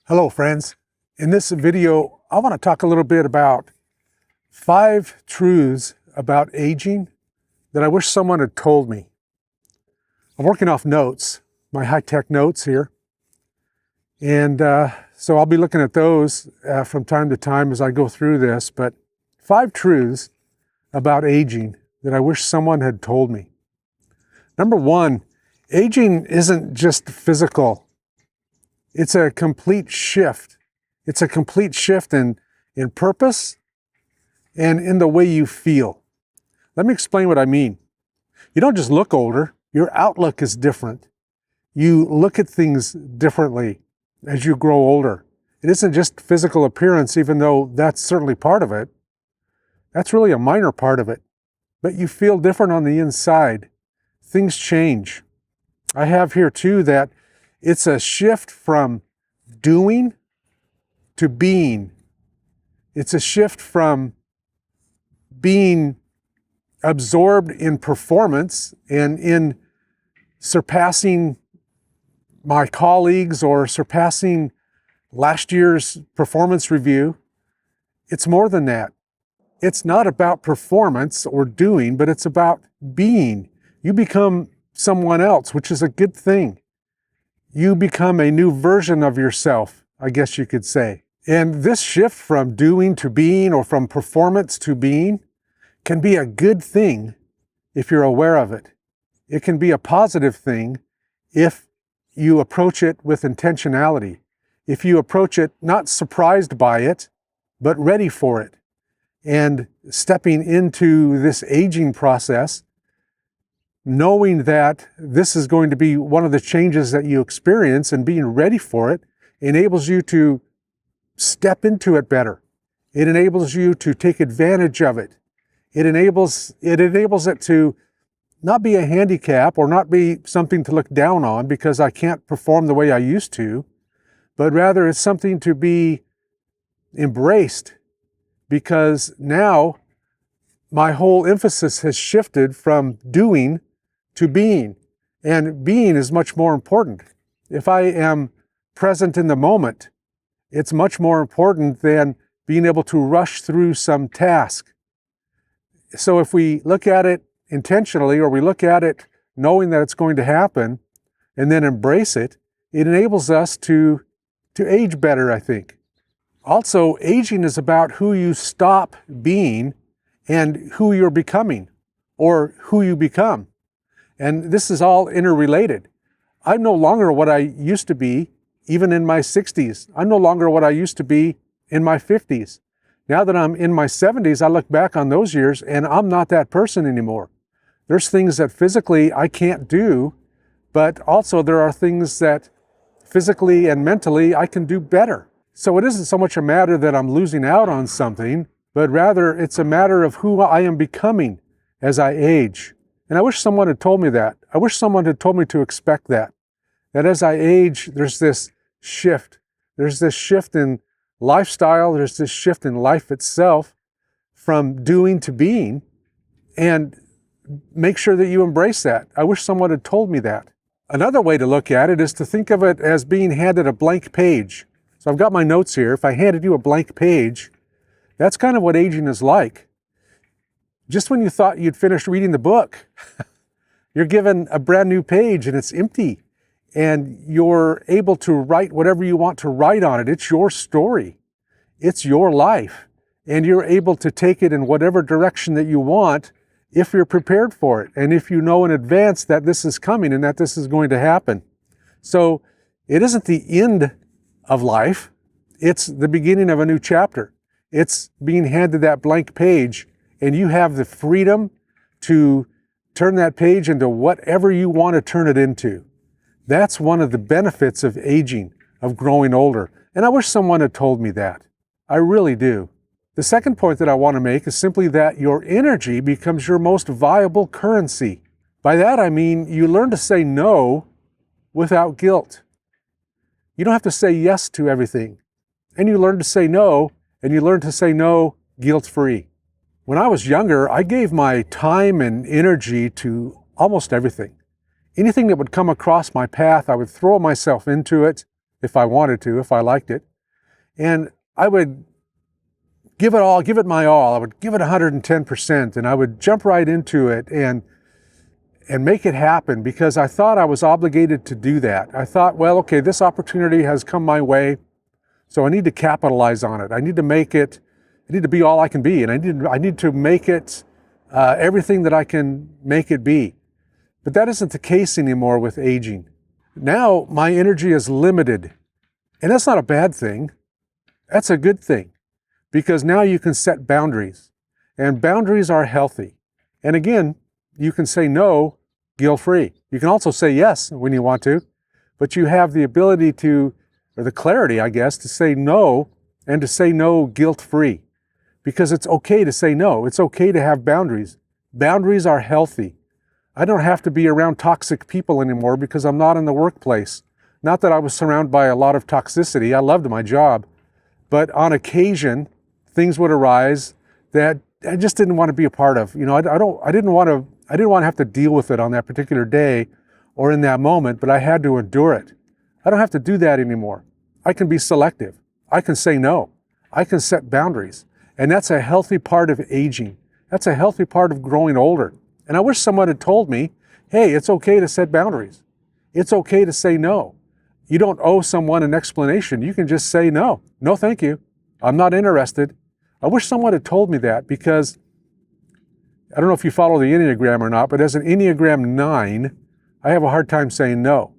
Hello friends. In this video, I want to talk a little bit about 5 truths about aging that I wish someone had told me. I'm working off notes, my high-tech notes here. And so I'll be looking at those from time to time as I go through this, but 5 truths about aging that I wish someone had told me. Number 1, aging isn't just physical. It's a complete shift. It's a complete shift in purpose and in the way you feel. Let me explain what I mean. You don't just look older, your outlook is different. You look at things differently as you grow older. It isn't just physical appearance, even though that's certainly part of it. That's really a minor part of it. But you feel different on the inside. Things change. I have here too that it's a shift from doing to being. It's a shift from being absorbed in performance and in surpassing my colleagues or surpassing last year's performance review. It's more than that. It's not about performance or doing, but it's about being. You become someone else, which is a good thing. You become a new version of yourself, I guess you could say. And this shift from doing to being, or from performance to being, can be a good thing if you're aware of it. It can be a positive thing if you approach it with intentionality. If you approach it not surprised by it, but ready for it. And stepping into this aging process, knowing that this is going to be one of the changes that you experience, and being ready for it enables you to step into it better. It enables you to take advantage of it. It enables it to not be a handicap or not be something to look down on because I can't perform the way I used to, but rather it's something to be embraced, because now my whole emphasis has shifted from doing to being, and being is much more important. If I am present in the moment, it's much more important than being able to rush through some task. So if we look at it intentionally, or we look at it knowing that it's going to happen and then embrace it, it enables us to age better, I think. Also, aging is about who you stop being and who you're becoming, or who you become. And this is all interrelated. I'm no longer what I used to be, even in my 60s. I'm no longer what I used to be in my 50s. Now that I'm in my 70s, I look back on those years and I'm not that person anymore. There's things that physically I can't do, but also there are things that physically and mentally I can do better. So it isn't so much a matter that I'm losing out on something, but rather it's a matter of who I am becoming as I age. And I wish someone had told me that. I wish someone had told me to expect that. That as I age, there's this shift. There's this shift in lifestyle. There's this shift in life itself from doing to being. And make sure that you embrace that. I wish someone had told me that. Another way to look at it is to think of it as being handed a blank page. So I've got my notes here. If I handed you a blank page, that's kind of what aging is like. Just when you thought you'd finished reading the book, you're given a brand new page and it's empty, and you're able to write whatever you want to write on it. It's your story. It's your life. And you're able to take it in whatever direction that you want if you're prepared for it, and if you know in advance that this is coming and that this is going to happen. So it isn't the end of life. It's the beginning of a new chapter. It's being handed that blank page, and you have the freedom to turn that page into whatever you want to turn it into. That's one of the benefits of aging, of growing older. And I wish someone had told me that. I really do. The second point that I want to make is simply that your energy becomes your most viable currency. By that I mean you learn to say no without guilt. You don't have to say yes to everything. And you learn to say no, and you learn to say no guilt-free. When I was younger, I gave my time and energy to almost everything. Anything that would come across my path, I would throw myself into it. if I wanted to, if I liked it. And I would give it my all. I would give it 110%, and I would jump right into it and make it happen because I thought I was obligated to do that. I thought, well, okay, this opportunity has come my way, so I need to capitalize on it. I need to make it, I need to be all I can be, and I need to make it everything that I can make it be. But that isn't the case anymore with aging. Now my energy is limited, and that's not a bad thing. That's a good thing, because now you can set boundaries, and boundaries are healthy. And again, you can say no guilt-free. You can also say yes when you want to, but you have the ability to, or the clarity, I guess, to say no, and to say no guilt-free, because it's okay to say no. It's okay to have boundaries. Boundaries are healthy. I don't have to be around toxic people anymore because I'm not in the workplace. Not that I was surrounded by a lot of toxicity. I loved my job, but on occasion, things would arise that I just didn't want to be a part of. You know, I didn't want to have to deal with it on that particular day or in that moment, but I had to endure it. I don't have to do that anymore. I can be selective. I can say no. I can set boundaries. And that's a healthy part of aging. That's a healthy part of growing older. And I wish someone had told me, hey, it's okay to set boundaries. It's okay to say no. You don't owe someone an explanation. You can just say no. No, thank you. I'm not interested. I wish someone had told me that, because I don't know if you follow the Enneagram or not, but as an Enneagram 9, I have a hard time saying no.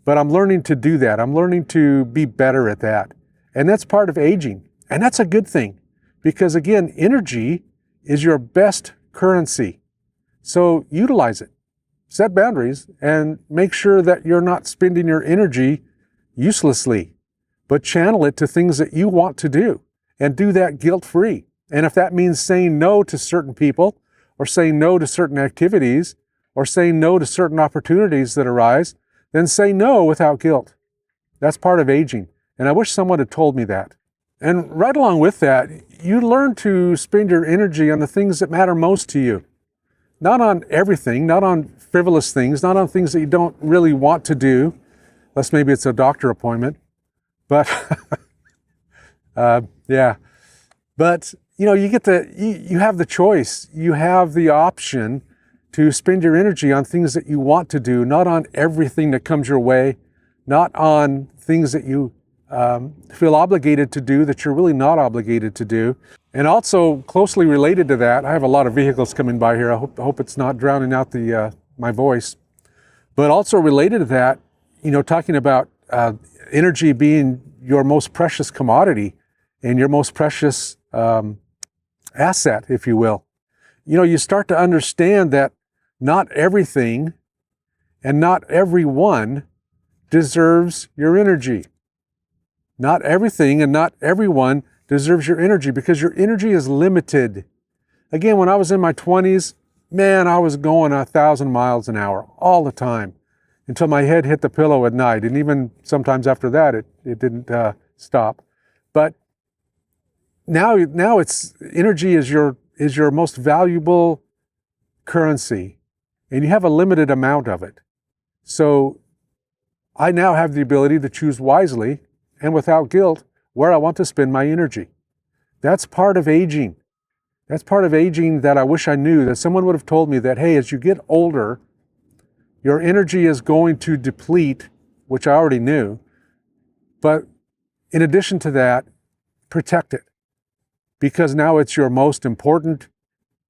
But I'm learning to do that. I'm learning to be better at that. And that's part of aging. And that's a good thing, because again, energy is your best currency. So utilize it. Set boundaries and make sure that you're not spending your energy uselessly, but channel it to things that you want to do, and do that guilt-free. And if that means saying no to certain people, or saying no to certain activities, or saying no to certain opportunities that arise, then say no without guilt. That's part of aging. And I wish someone had told me that. And right along with that, you learn to spend your energy on the things that matter most to you. Not on everything, not on frivolous things, not on things that you don't really want to do, unless maybe it's a doctor appointment. But yeah. But you know, you have the choice. You have the option to spend your energy on things that you want to do, not on everything that comes your way, not on things that you feel obligated to do that you're really not obligated to do. And also closely related to that, I have a lot of vehicles coming by here. I hope it's not drowning out my voice. But also related to that, you know, talking about energy being your most precious commodity and your most precious asset, if you will. You know, you start to understand that not everything and not everyone deserves your energy. Not everything and not everyone deserves your energy, because your energy is limited. Again, when I was in my 20s, man, I was going 1,000 miles an hour all the time until my head hit the pillow at night. And even sometimes after that, it didn't stop. But now it's energy is your most valuable currency, and you have a limited amount of it. So I now have the ability to choose wisely and without guilt where I want to spend my energy. That's part of aging. That's part of aging that I wish I knew, that someone would have told me that, hey, as you get older, your energy is going to deplete, which I already knew. But in addition to that, protect it, because now it's your most important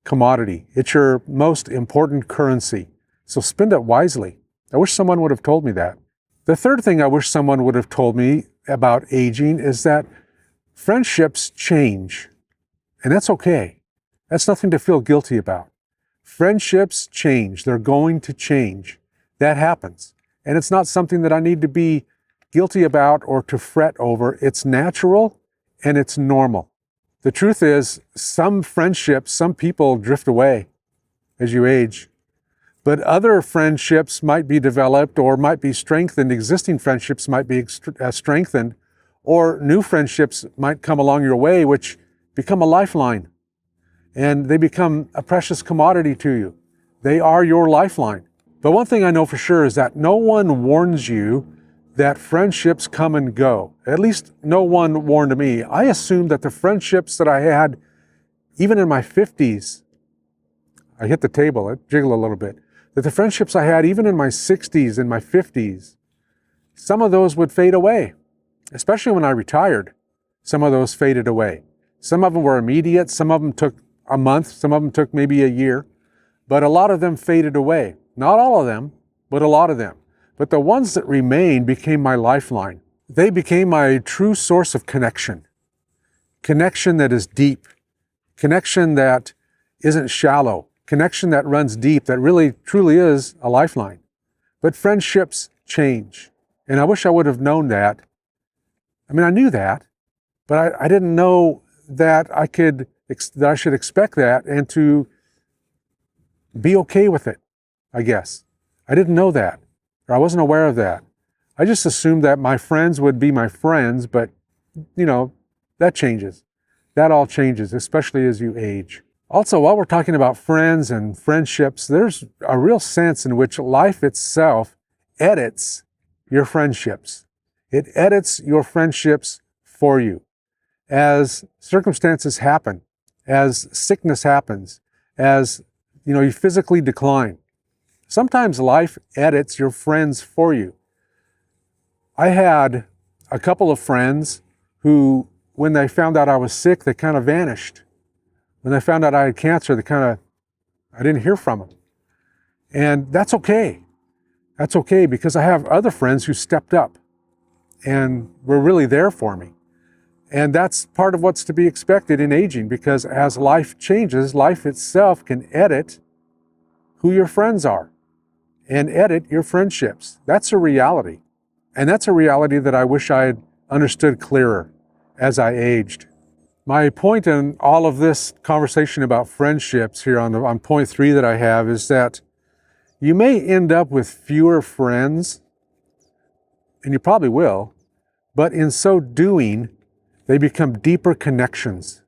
commodity. It's your most important currency. So spend it wisely. I wish someone would have told me that. The third thing I wish someone would have told me about aging is that friendships change, and that's okay. That's nothing to feel guilty about. Friendships change. They're going to change. That happens. And it's not something that I need to be guilty about or to fret over. It's natural and it's normal. The truth is, some friendships, some people drift away as you age, but other friendships might be developed or might be strengthened. Existing friendships might be strengthened, or new friendships might come along your way, which become a lifeline, and they become a precious commodity to you. They are your lifeline. But one thing I know for sure is that no one warns you that friendships come and go. At least no one warned me. I assumed that the friendships that I had, even in my 50s, I hit the table, it jiggled a little bit, that the friendships I had even in my 60s and my 50s, some of those would fade away, especially when I retired. Some of those faded away. Some of them were immediate, some of them took a month, some of them took maybe a year, but a lot of them faded away. Not all of them, but a lot of them. But the ones that remained became my lifeline. They became my true source of connection. Connection that is deep. Connection that isn't shallow. Connection that runs deep, that really, truly is a lifeline. But friendships change. And I wish I would have known that. I mean, I knew that, but I didn't know that that I should expect that and to be okay with it, I guess. I didn't know that, or I wasn't aware of that. I just assumed that my friends would be my friends, but, that changes. That all changes, especially as you age. Also, while we're talking about friends and friendships, there's a real sense in which life itself edits your friendships. It edits your friendships for you. As circumstances happen, as sickness happens, as you physically decline, sometimes life edits your friends for you. I had a couple of friends who, when they found out I was sick, they kind of vanished. When they found out I had cancer, I didn't hear from them. And that's okay. That's okay, because I have other friends who stepped up and were really there for me. And that's part of what's to be expected in aging, because as life changes, life itself can edit who your friends are and edit your friendships. That's a reality. And that's a reality that I wish I had understood clearer as I aged. My point in all of this conversation about friendships here on point 3 that I have is that you may end up with fewer friends, and you probably will, but in so doing, they become deeper connections.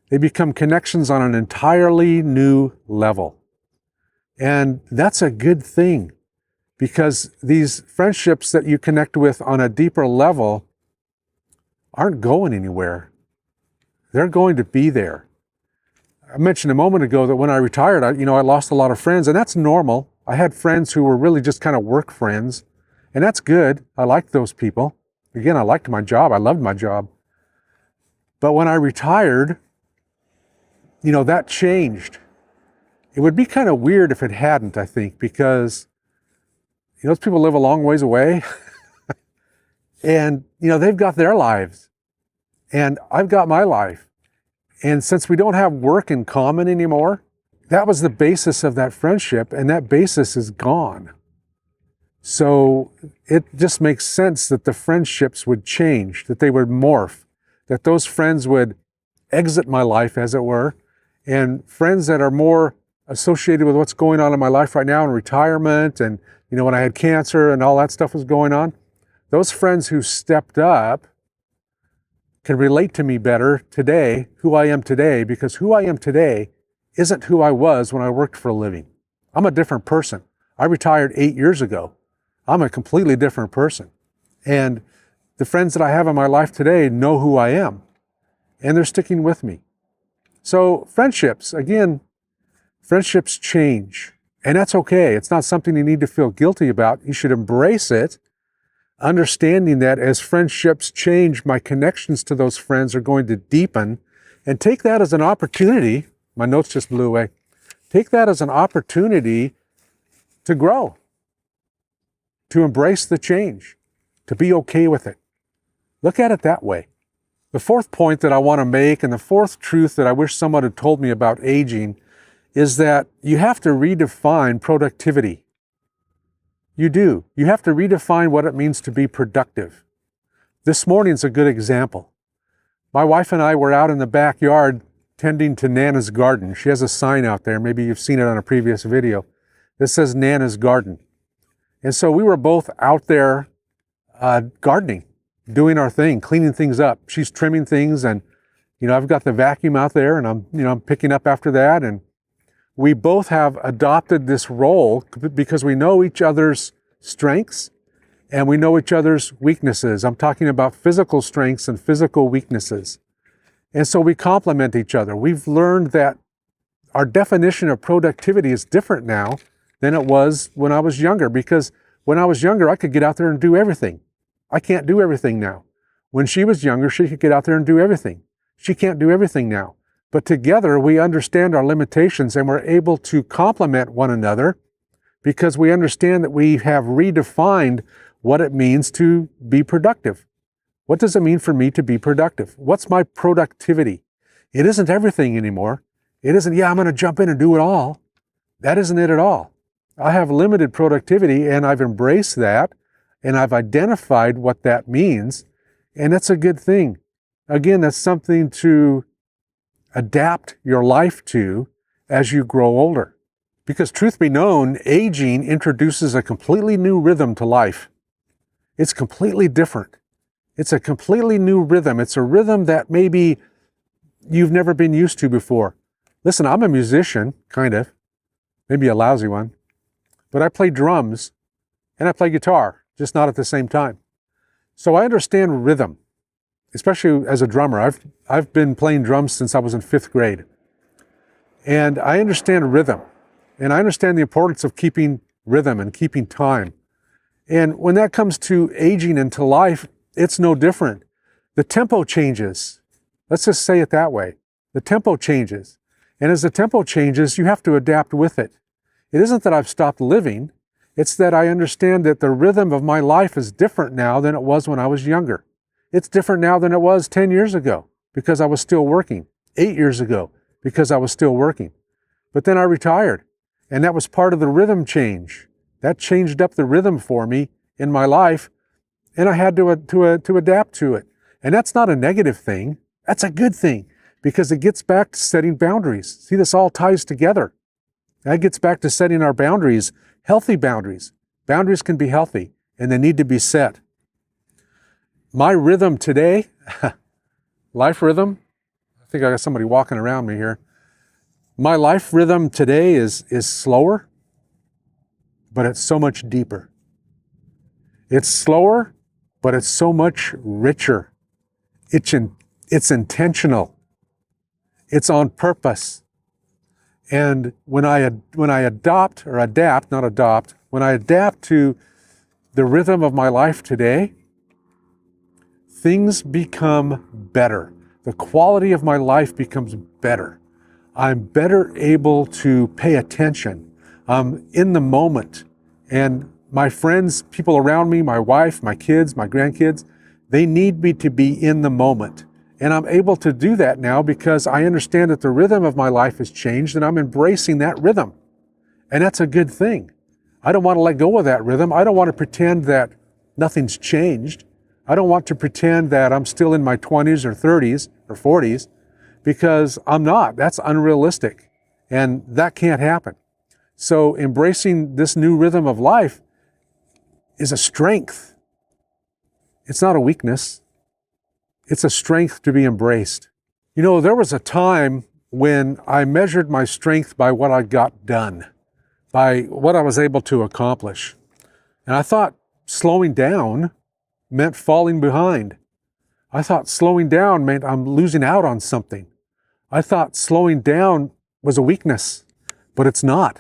They become connections on an entirely new level. And that's a good thing, because these friendships that you connect with on a deeper level aren't going anywhere. They're going to be there. I mentioned a moment ago that when I retired, I lost a lot of friends, and that's normal. I had friends who were really just kind of work friends, and that's good. I liked those people. Again, I liked my job. I loved my job. But when I retired, that changed. It would be kind of weird if it hadn't, I think, because those people live a long ways away and, they've got their lives and I've got my life. And since we don't have work in common anymore, that was the basis of that friendship, and that basis is gone. So it just makes sense that the friendships would change, that they would morph, that those friends would exit my life, as it were, and friends that are more associated with what's going on in my life right now in retirement and, when I had cancer and all that stuff was going on, those friends who stepped up can relate to me better today, who I am today, because who I am today isn't who I was when I worked for a living. I'm a different person. I retired 8 years ago. I'm a completely different person. And the friends that I have in my life today know who I am, and they're sticking with me. So friendships, again, friendships change, and that's okay. It's not something you need to feel guilty about. You should embrace it, understanding that as friendships change, my connections to those friends are going to deepen, and take that as an opportunity. My notes just blew away. Take that as an opportunity to grow, to embrace the change, to be okay with it. Look at it that way. The fourth point that I want to make, and the fourth truth that I wish someone had told me about aging, is that you have to redefine productivity. You do. You have to redefine what it means to be productive. This morning's a good example. My wife and I were out in the backyard tending to Nana's garden. She has a sign out there. Maybe you've seen it on a previous video. That says Nana's Garden. And so we were both out there gardening, doing our thing, cleaning things up. She's trimming things, and I've got the vacuum out there, and I'm picking up after that. And we both have adopted this role because we know each other's strengths and we know each other's weaknesses. I'm talking about physical strengths and physical weaknesses. And so we complement each other. We've learned that our definition of productivity is different now than it was when I was younger, because when I was younger, I could get out there and do everything. I can't do everything now. When she was younger, she could get out there and do everything. She can't do everything now. But together, we understand our limitations and we're able to complement one another because we understand that we have redefined what it means to be productive. What does it mean for me to be productive? What's my productivity? It isn't everything anymore. It isn't, yeah, I'm going to jump in and do it all. That isn't it at all. I have limited productivity and I've embraced that and I've identified what that means. And that's a good thing. Again, that's something to adapt your life to as you grow older. Because truth be known, aging introduces a completely new rhythm to life. It's completely different. It's a completely new rhythm. It's a rhythm that maybe you've never been used to before. Listen, I'm a musician, kind of, maybe a lousy one, but I play drums and I play guitar, just not at the same time. So I understand rhythm, especially as a drummer. I've been playing drums since I was in 5th grade. And I understand rhythm. And I understand the importance of keeping rhythm and keeping time. And when that comes to aging into life, it's no different. The tempo changes. Let's just say it that way. The tempo changes. And as the tempo changes, you have to adapt with it. It isn't that I've stopped living. It's that I understand that the rhythm of my life is different now than it was when I was younger. It's different now than it was 10 years ago because I was still working, 8 years ago because I was still working. But then I retired, and that was part of the rhythm change. That changed up the rhythm for me in my life, and I had to adapt to it. And that's not a negative thing. That's a good thing because it gets back to setting boundaries. See, this all ties together. That gets back to setting our boundaries, healthy boundaries. Boundaries can be healthy, and they need to be set. My rhythm today, life rhythm, I think I got somebody walking around me here. My life rhythm today is slower, but it's so much deeper. It's slower, but it's so much richer. It's intentional. It's on purpose. And when I adapt to the rhythm of my life today, things become better. The quality of my life becomes better. I'm better able to pay attention. I'm in the moment. And my friends, people around me, my wife, my kids, my grandkids, they need me to be in the moment. And I'm able to do that now because I understand that the rhythm of my life has changed and I'm embracing that rhythm. And that's a good thing. I don't want to let go of that rhythm. I don't want to pretend that nothing's changed. I don't want to pretend that I'm still in my 20s or 30s or 40s because I'm not. That's unrealistic. And that can't happen. So embracing this new rhythm of life is a strength. It's not a weakness. It's a strength to be embraced. You know, there was a time when I measured my strength by what I got done, by what I was able to accomplish. And I thought slowing down meant falling behind. I thought slowing down meant I'm losing out on something. I thought slowing down was a weakness, but it's not.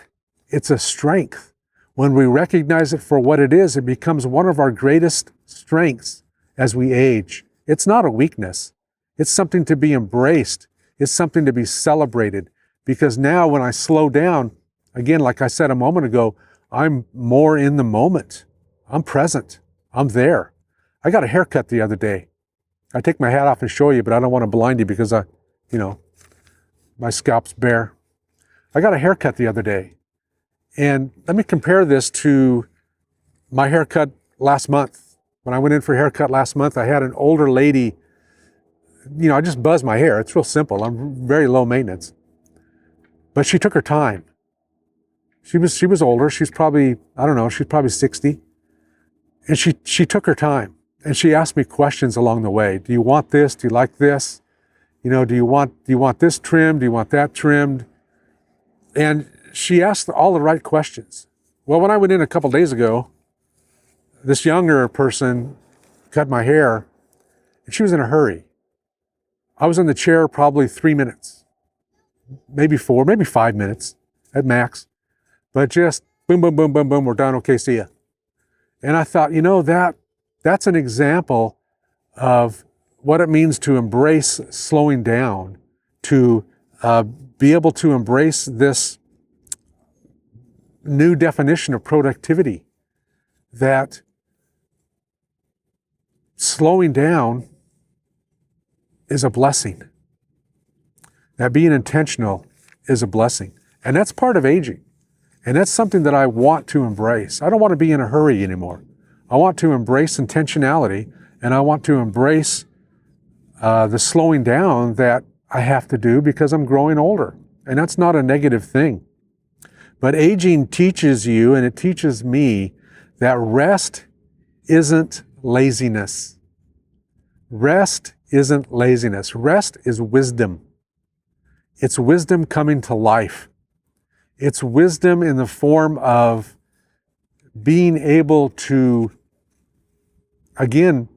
It's a strength. When we recognize it for what it is, it becomes one of our greatest strengths as we age. It's not a weakness. It's something to be embraced. It's something to be celebrated. Because now when I slow down, again, like I said a moment ago, I'm more in the moment. I'm present. I'm there. I got a haircut the other day. I take my hat off and show you, but I don't want to blind you because my scalp's bare. I got a haircut the other day. And let me compare this to my haircut last month. When I went in for a haircut last month, I had an older lady, I just buzz my hair. It's real simple. I'm very low maintenance. But she took her time. She was older. She's probably, she's probably 60. And she took her time. And she asked me questions along the way. Do you want this? Do you like this? Do you want this trimmed? Do you want that trimmed? And she asked all the right questions. Well, when I went in a couple days ago, this younger person cut my hair, and she was in a hurry. I was in the chair probably 3 minutes, maybe 4, maybe 5 minutes at max, but just boom, boom, boom, boom, boom, we're done, okay, see ya. And I thought, that's an example of what it means to embrace slowing down, to be able to embrace this new definition of productivity, that slowing down is a blessing, that being intentional is a blessing. And that's part of aging. And that's something that I want to embrace. I don't want to be in a hurry anymore. I want to embrace intentionality, and I want to embrace the slowing down that I have to do because I'm growing older. And that's not a negative thing. But aging teaches you, and it teaches me, that rest isn't laziness. Rest isn't laziness. Rest is wisdom. It's wisdom coming to life. It's wisdom in the form of being able to, again,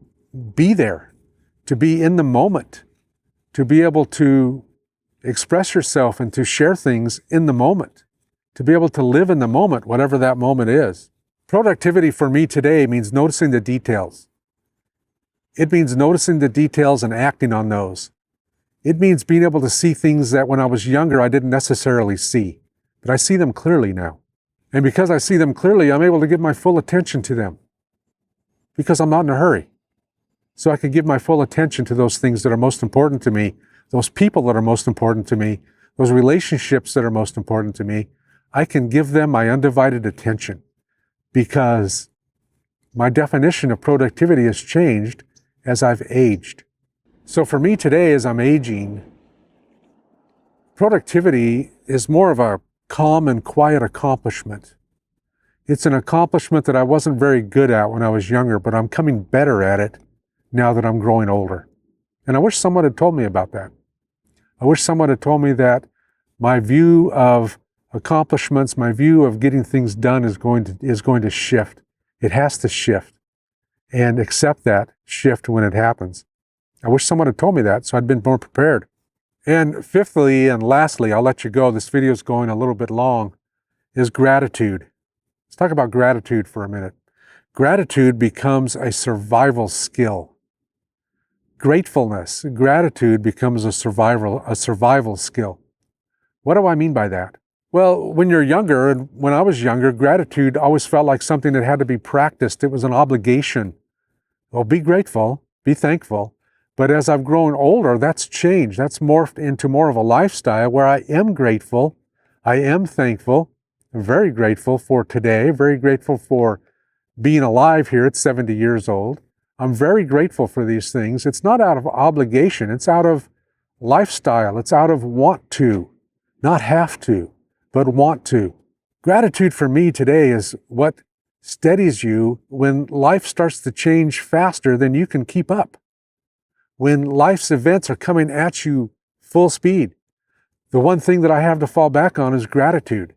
be there, to be in the moment, to be able to express yourself and to share things in the moment, to be able to live in the moment, whatever that moment is. Productivity for me today means noticing the details. It means noticing the details and acting on those. It means being able to see things that when I was younger I didn't necessarily see, but I see them clearly now. And because I see them clearly, I'm able to give my full attention to them because I'm not in a hurry. So I can give my full attention to those things that are most important to me, those people that are most important to me, those relationships that are most important to me. I can give them my undivided attention because my definition of productivity has changed as I've aged. So for me today, as I'm aging, productivity is more of a calm and quiet accomplishment. It's an accomplishment that I wasn't very good at when I was younger, but I'm coming better at it now that I'm growing older. And I wish someone had told me about that. I wish someone had told me that my view of accomplishments, my view of getting things done is going to shift. It has to shift. And accept that shift when it happens. I wish someone had told me that, so I'd been more prepared. And fifthly and lastly, I'll let you go, this video is going a little bit long, is gratitude. Let's talk about gratitude for a minute. Gratitude becomes a survival skill. Gratefulness, gratitude becomes a survival skill. What do I mean by that? Well, when you're younger, and when I was younger, gratitude always felt like something that had to be practiced. It was an obligation. Well, be grateful, be thankful. But as I've grown older, that's changed. That's morphed into more of a lifestyle where I am grateful, I am thankful, I'm very grateful for today, very grateful for being alive here at 70 years old. I'm very grateful for these things. It's not out of obligation, it's out of lifestyle, it's out of want to, not have to, but want to. Gratitude for me today is what steadies you when life starts to change faster than you can keep up. When life's events are coming at you full speed, the one thing that I have to fall back on is gratitude.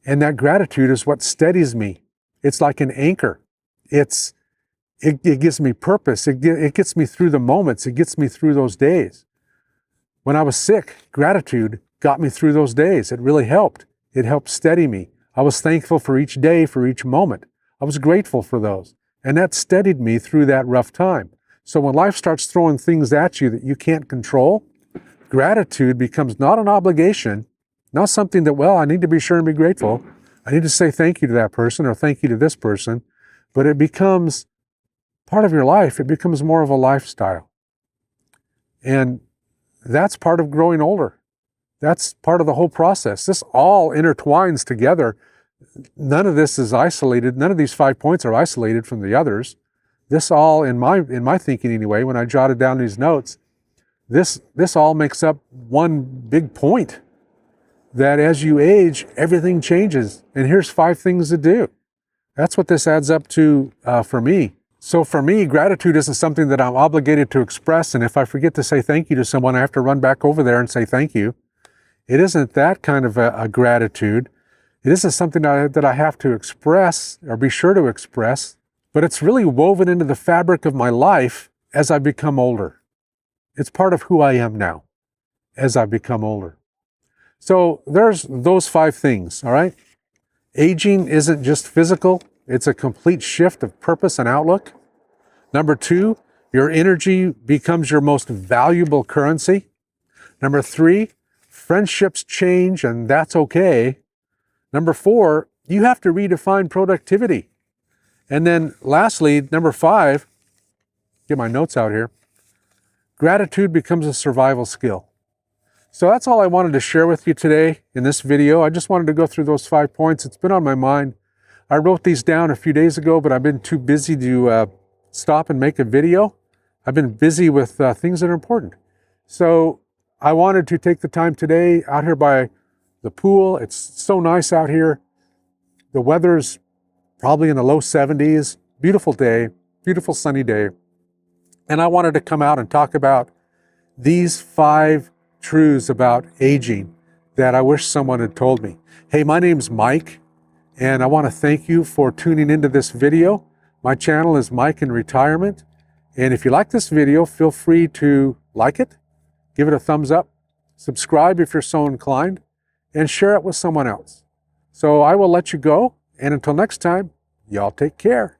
And that gratitude is what steadies me. It's like an anchor. It gives me purpose. It gets me through the moments. It gets me through those days. When I was sick, gratitude got me through those days. It really helped. It helped steady me. I was thankful for each day, for each moment. I was grateful for those. And that steadied me through that rough time. So when life starts throwing things at you that you can't control, gratitude becomes not an obligation, not something that, well, I need to be sure and be grateful. I need to say thank you to that person or thank you to this person. But it becomes part of your life. It becomes more of a lifestyle. And that's part of growing older. That's part of the whole process. This all intertwines together. None of this is isolated. None of these 5 points are isolated from the others. This all, in my thinking anyway, when I jotted down these notes, this all makes up one big point, that as you age, everything changes. And here's 5 things to do. That's what this adds up to for me. So for me, gratitude isn't something that I'm obligated to express. And if I forget to say thank you to someone, I have to run back over there and say thank you. It isn't that kind of a gratitude. It isn't something that I have to express or be sure to express but it's really woven into the fabric of my life as I become older. It's part of who I am now as I become older. So there's those 5 things, all right? Aging isn't just physical, it's a complete shift of purpose and outlook. Number 2, your energy becomes your most valuable currency. Number 3, friendships change and that's okay. Number 4, you have to redefine productivity. And then lastly, number 5, get my notes out here, gratitude becomes a survival skill. So that's all I wanted to share with you today in this video. I just wanted to go through those 5 points. It's been on my mind. I wrote these down a few days ago, but I've been too busy to stop and make a video. I've been busy with things that are important. So I wanted to take the time today out here by the pool. It's so nice out here. The weather's probably in the low 70s. Beautiful day, beautiful sunny day. And I wanted to come out and talk about these 5 truths about aging that I wish someone had told me. Hey, my name's Mike, and I want to thank you for tuning into this video. My channel is Mike in Retirement. And if you like this video, feel free to like it, give it a thumbs up, subscribe if you're so inclined, and share it with someone else. So I will let you go, and until next time, y'all take care.